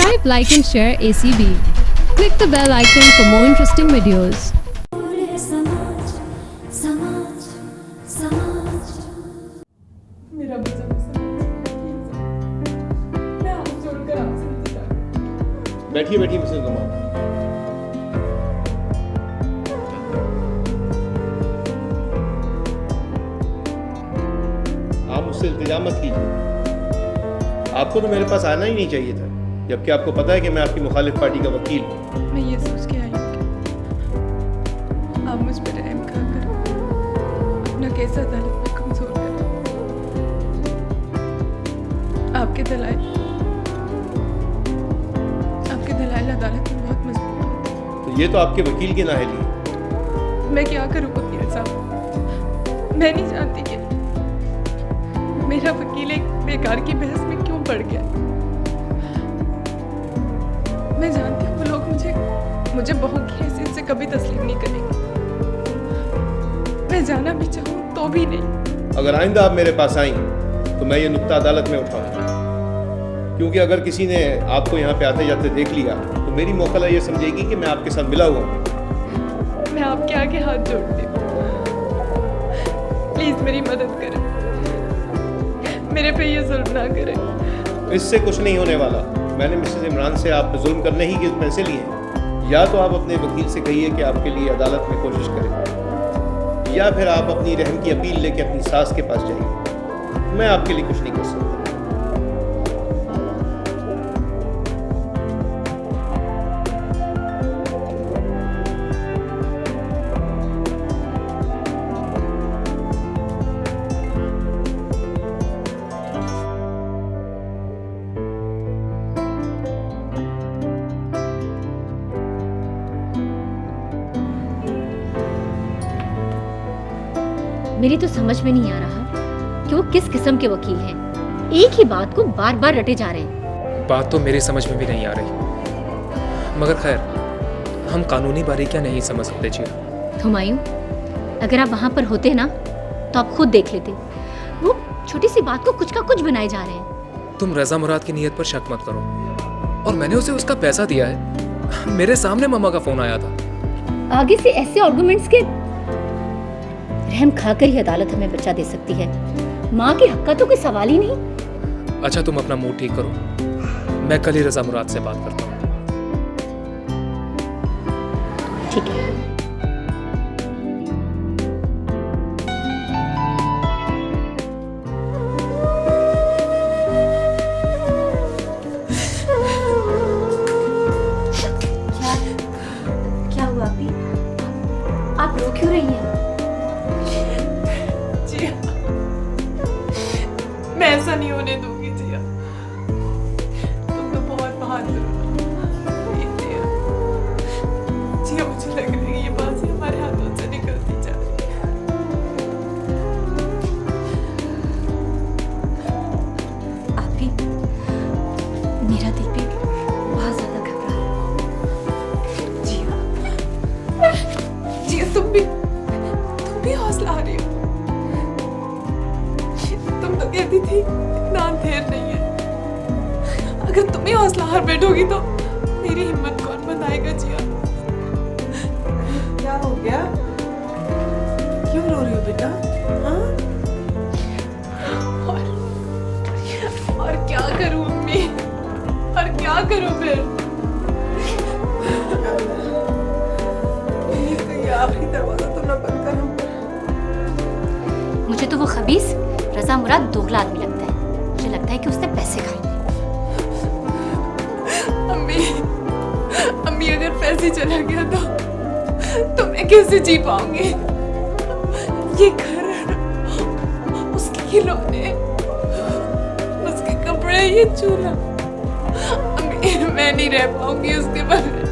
Subscribe, like and share ACB. Click the bell icon for more interesting videos. मेरा बच्चा मैं हाथ जोड़कर आपसे विनती करती हूँ। बैठिए बैठिए मिसेस गुमान। आप मुझसे इल्तिजा मत कीजिए। आपको तो मेरे पास आना ही नहीं चाहिए था, जबकि आपको पता है कि मैं आपकी मुखालिफ पार्टी का वकील हूँ। मैं ये सोच के आई हूँ कि आप मुझ पर रहम खाकर अपना केस अदालत में कमजोर करें। आपके दलाइल अदालत में बहुत मजबूत होते हैं। तो ये तो आपके वकील की नाअहली है। मैं क्या करूँ वकील साहब, मैं नहीं जानती कि मेरा वकील एक बेकार की बहस में क्यों पड़ गया। मैं जानती हूँ वो लोग मुझे बहू की हैसियत से कभी तस्लीम नहीं करेंगे। मैं जाना भी चाहूँ तो भी नहीं। अगर आइंदा आप मेरे पास आई तो मैं ये नुक्ता अदालत में उठाऊंगा, क्योंकि अगर किसी ने आपको यहाँ पे आते जाते देख लिया तो मेरी मौकला ये समझेगी कि मैं आपके साथ मिला हुआ हूँ। मैं आपके आगे हाथ जोड़ती हूँ, प्लीज मेरी मदद करें, मेरे पे ये जुल्म ना करें। इससे कुछ नहीं होने वाला। मैंने मिसेस इमरान से आप पे जुल्म करने ही के पैसे लिए हैं। या तो आप अपने वकील से कहिए कि आपके लिए अदालत में कोशिश करें, या फिर आप अपनी रहम की अपील लेके अपनी सास के पास जाइए। मैं आपके लिए कुछ नहीं कर सकता। मेरी तो समझ में नहीं आ रहा कि वो किस किस्म के वकील हैं। एक ही बात को बार बार रटे जा रहे हैं। बात तो मेरी समझ में भी नहीं आ रही, मगर खैर हम कानूनी बारीकियां नहीं समझ सकते जी। हुमायूं, अगर आप वहां पर होते ना तो आप खुद देख लेते। वो छोटी सी बात को कुछ का कुछ बनाए जा रहे हैं। तुम रजा मुराद की नीयत पर शक मत करो, और मैंने उसे उसका पैसा दिया है। मेरे सामने मम्मा का फोन आया था। आगे से ऐसे आर्गुमेंट्स के रहम खाकर ही अदालत हमें बचा दे सकती है। माँ के हक का तो कोई सवाल ही नहीं। अच्छा तुम अपना मूड ठीक करो, मैं कल ही रजा मुराद से बात करता हूँ। ठीक है। क्या हुआ अभी? आप रो क्यों रही हैं? जिया, मैं ऐसा नहीं होने दूंगी जिया। तुम तो बहुत बहादुर हो। जिया, मुझे लग रहा है ये बात हमारे हाथों से निकलती जा रही है। आप भी, मेरा दिल भी बहुत ज्यादा घबरा रहा है। जिया, तुम भी हौसला आ रही हो। तुम तो कहती थी इतना अंधेर नहीं है। अगर तुम ही हौसला हार बैठोगी तो मेरी हिम्मत कौन बताएगा जिया। क्या हो गया? क्यों रो रही हो बेटा? हाँ? और क्या करूं अम्मी, और क्या करूं फिर? ये आखिरी दरवाजा तो ना बंद कर। मुझे तो वो खबीस रजा मुराद दोगला आदमी लगता है। मुझे लगता है कि उसने पैसे खाए। अम्मी अगर पैसे चला गया तो मैं कैसे जी पाऊंगी? ये घर, उसके खिलौने, उसके कपड़े, ये चूल्हा, अम्मी मैं नहीं रह पाऊंगी उसके बगैर।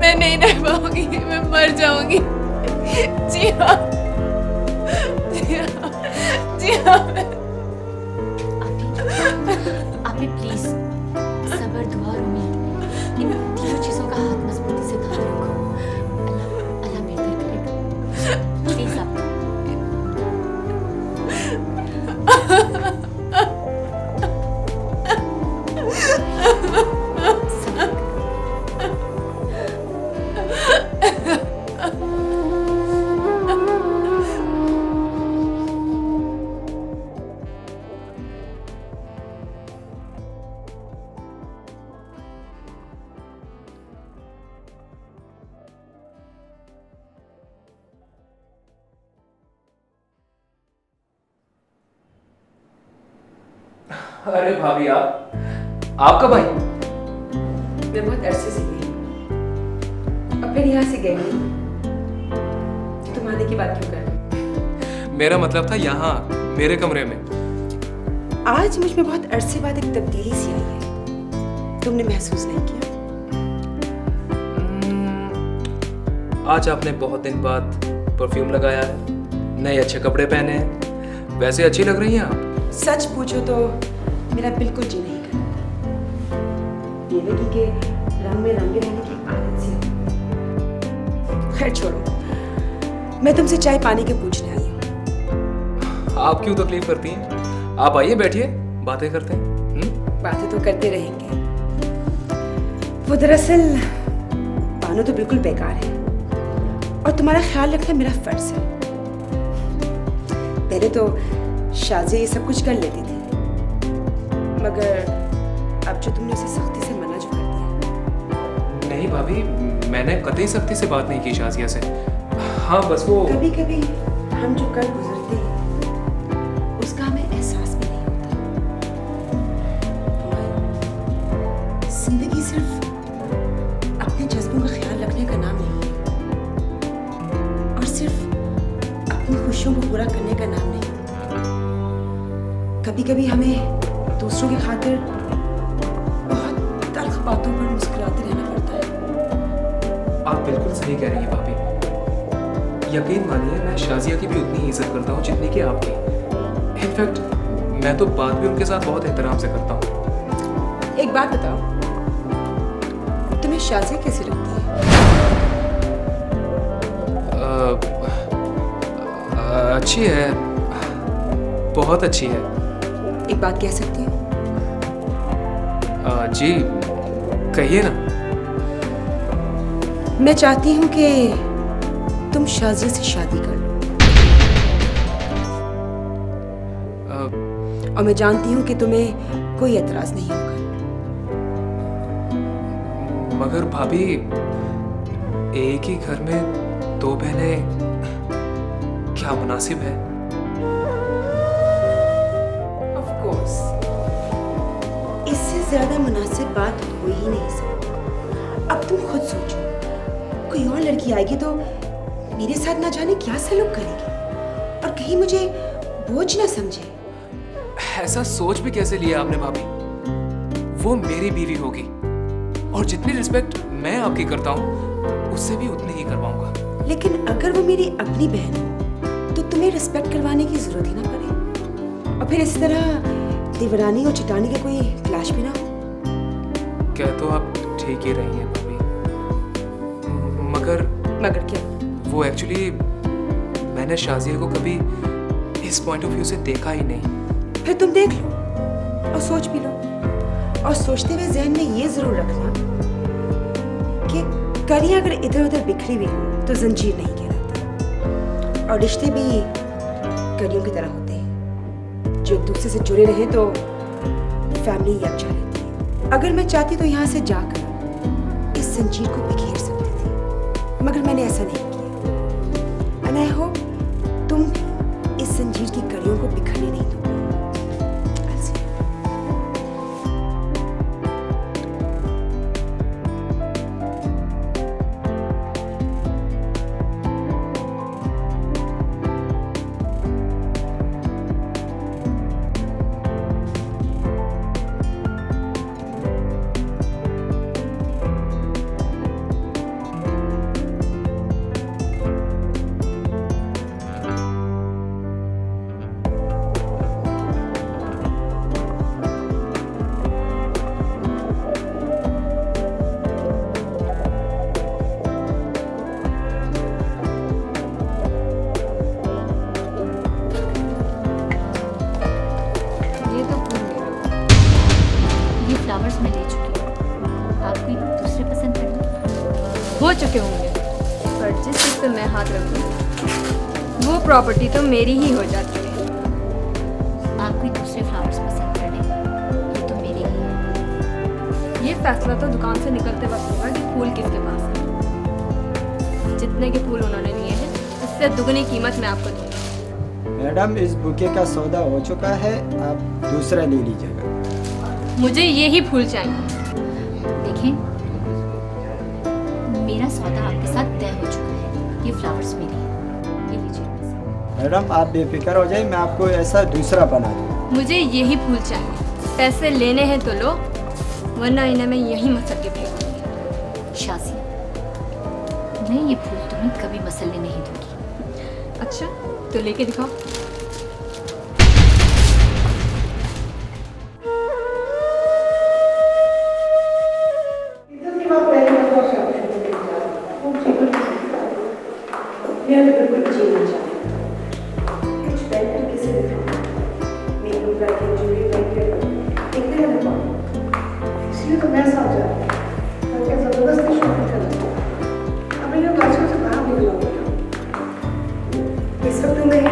मैं नहीं रह पाऊंगी, मैं मर जाऊंगी। जी हाँ, जी हाँ। आप प्लीज सब्र, दुआ और उम्मीद, इन तीनों चीजों का हाथ मजबूती से थामे रखो। अल्लाह बेहतर करेगा। प्लीज आप। अरे भाभी आप कब आई? मैं बहुत अरसे से गई और फिर यहाँ से गई नहीं। तुम आने की बात क्यों कर रहे मेरा मतलब था यहाँ मेरे कमरे में। हो? आज मुझ में बहुत अरसे बाद एक तब्दीली सी आई है, तुमने महसूस नहीं किया? आज आपने बहुत दिन बाद परफ्यूम लगाया है, नए अच्छे कपड़े पहने हैं, वैसे अच्छी लग रही हैं आप। सच पूछो तो मेरा बिल्कुल जी नहीं करता। बेवकी के रंग में रंगे रहने की आदत सी है। खैर छोड़ो, मैं तुमसे चाय पानी के पूछने आई हूँ। आप क्यों तकलीफ करती हैं? आप आइए बैठिए, बातें करते हैं। बातें तो करते रहेंगे। वो दरअसल बानो तो बिल्कुल बेकार है और तुम्हारा ख्याल रखना मेरा फर्ज है। पहले तो शाज़िया ये सब कुछ कर लेती थी, मगर अब जो तुमने उसे सख्ती से मना जो कर दिया। नहीं भाभी, मैंने कतई सख्ती से बात नहीं की शाज़िया से। हाँ बस वो कभी कभी हम जो कर गुजरते हैं उसका हमें एहसास भी नहीं होता। जिंदगी सिर्फ अपने जज्बों का ख्याल रखने का नाम नहीं है और सिर्फ अपनी खुशियों को पूरा करने का नाम नहीं। कभी कभी हमें दूसरों की खातिर बहुत तल्ख बातों पर मुस्कुराते रहना पड़ता है। आप बिल्कुल सही कह रही हैं भाभी। यकीन मानिए, मैं शाज़िया की भी उतनी ही इज्जत करता हूँ जितनी कि आपकी। इनफैक्ट मैं तो बात भी उनके साथ बहुत एहतराम से करता हूँ। एक बात बताओ, तुम्हें शाज़िया कैसी लगती है? अच्छी है, बहुत अच्छी है। एक बात कह सकती हूँ? जी कहिए ना। मैं चाहती हूँ कि तुम शाज़िया से शादी कर लो। और मैं जानती हूँ कि तुम्हें कोई एतराज नहीं होगा। मगर भाभी, एक ही घर में दो बहनें क्या मुनासिब है? ऑफ कोर्स, इससे ज्यादा मुनासिब बात हो ही नहीं सकती। अब तुम खुद सोचो, कोई और लड़की आएगी तो मेरे साथ ना जाने क्या सलूक करेगी और कहीं मुझे बोझ ना समझे। ऐसा सोच भी कैसे लिया आपने भाभी? वो मेरी बीवी होगी और जितनी रिस्पेक्ट मैं आपकी करता हूँ उससे भी उतनी ही करवाऊंगा। लेकिन अगर वो मेरी अपनी बहन हो तो तुम्हें रिस्पेक्ट करवाने की जरूरत ही ना पड़े और फिर इस तरह देवरानी और चिटानी का कोई क्लैश भी ना हो। क्या तो आप ठीक ही रही हैं भाभी, मगर क्या? वो एक्चुअली मैंने शाज़िया को कभी इस पॉइंट ऑफ व्यू से देखा ही नहीं। फिर तुम देख लो और सोच भी लो, और सोचते हुए जहन में ये जरूर रखना कि कलियां अगर इधर उधर बिखरी हुई हो तो जंजीर नहीं कहलाती, और रिश्ते भी कलियों की तरह होते हैं, जो एक दूसरे से जुड़े रहे तो फैमिली यकजा रहती है। अगर मैं चाहती तो यहाँ से जाकर इस जंजीर को बिखेर सकती थी, मगर मैंने ऐसा नहीं किया। एंड आई होप तुम इस जंजीर की कड़ियों को बिखरने नहीं दोगे। फ्लावर्स मैं ले चुकी हूँ, आप कोई दूसरे पसंद कर लो। हो चुके होंगे, पर जिस चीज़ पे मैं हाथ रखूँ वो प्रॉपर्टी तो मेरी ही हो जाती है। आप कोई दूसरे फ्लावर्स पसंद कर लें, ये तो मेरे ही है। ये फैसला तो दुकान से निकलते वक्त होगा कि फूल किसके पास है। जितने के फूल उन्होंने लिए हैं उससे दुगनी कीमत मैं आपको दूंगी। मैडम, इस बुके का सौदा हो चुका है, आप दूसरा ले लीजिएगा। मुझे यही फूल चाहिए। देखें, मेरा सौदा आपके साथ तय हो चुका है। ये फ्लावर्स मेरे हैं। ये लीजिए पैसे। मैडम आप बेफिक्र हो जाइए, मैं आपको ऐसा दूसरा बना दूँ। मुझे यही फूल चाहिए। पैसे लेने हैं तो लो, वरना इन्हें मैं यहीं मसल के फेंकूंगी। शाजिया, मैं ये फूल तुम्हें कभी मसलने नहीं दूंगी। अच्छा, तो लेके दिखाओ। इसलिए तो मैं साथ जा रही हूँ। और क्या जबरदस्ती शॉपिंग कर रही हूँ। अब मैं बादशाह से बाहर निकला हूँ। इस वक्त मैं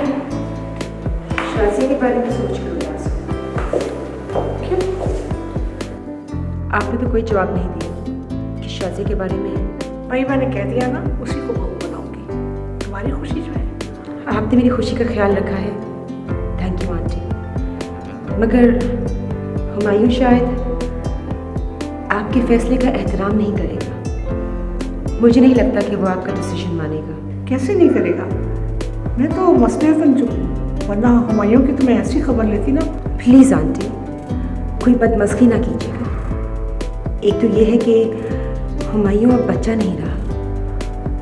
शाजिया के बारे में सोच कर उदास हूँ। क्यों? आपने तो कोई जवाब नहीं दिया कि शाजिया के बारे में। भाई मैंने कह दिया ना, उसी को बहू बनाऊंगी। तुम्हारी खुशी जो है। आपने मेरी खुशी का ख्याल रखा है, थैंक यू आंटी। मगर हुमायूं शायद आपके फैसले का एहतराम नहीं करेगा। मुझे नहीं लगता कि वो आपका डिसीजन मानेगा। कैसे नहीं करेगा? मैं तो मसलियतन चुप हूँ, वरना हुमायूं की तुम्हें ऐसी खबर लेती ना। प्लीज़ आंटी, कोई बदमस्खी ना कीजिएगा। एक तो ये है कि हुमायूं अब बच्चा नहीं रहा,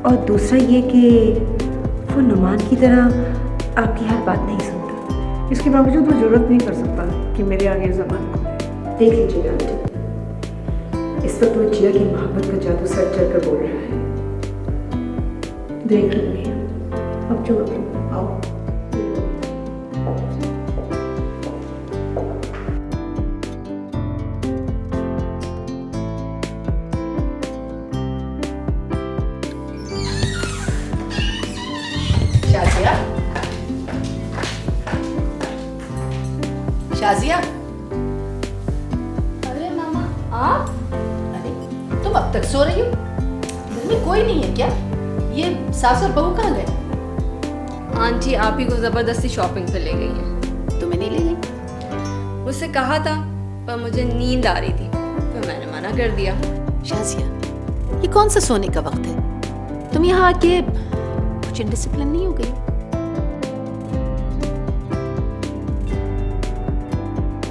और दूसरा ये कि वो नुमान की तरह आपकी हर बात नहीं सुनता। इसके बावजूद वो जरूरत नहीं कर सकता कि मेरे आगे ज़बान को। देख लीजिएगा आंटी, इस वक्त वो जिया की मोहब्बत का जादू सर चढ़ कर बोल रहा है। देख लूँगी। अब जो आओ। शाजिया, शाजिया। अरे मामा आप? अरे तुम अब तक सो रही हो? घर में कोई नहीं है क्या? ये सास और बहू कहाँ गए? आंटी आप ही को जबरदस्ती शॉपिंग पे ले गई हैं। तुम्हें नहीं ले गई? मुझसे कहा था, पर मुझे नींद आ रही थी, तो मैंने मना कर दिया। शाजिया, ये कौन सा सोने का वक्त है? तुम यहाँ आके कुछ इनडिसिप्लिन नहीं हो गई?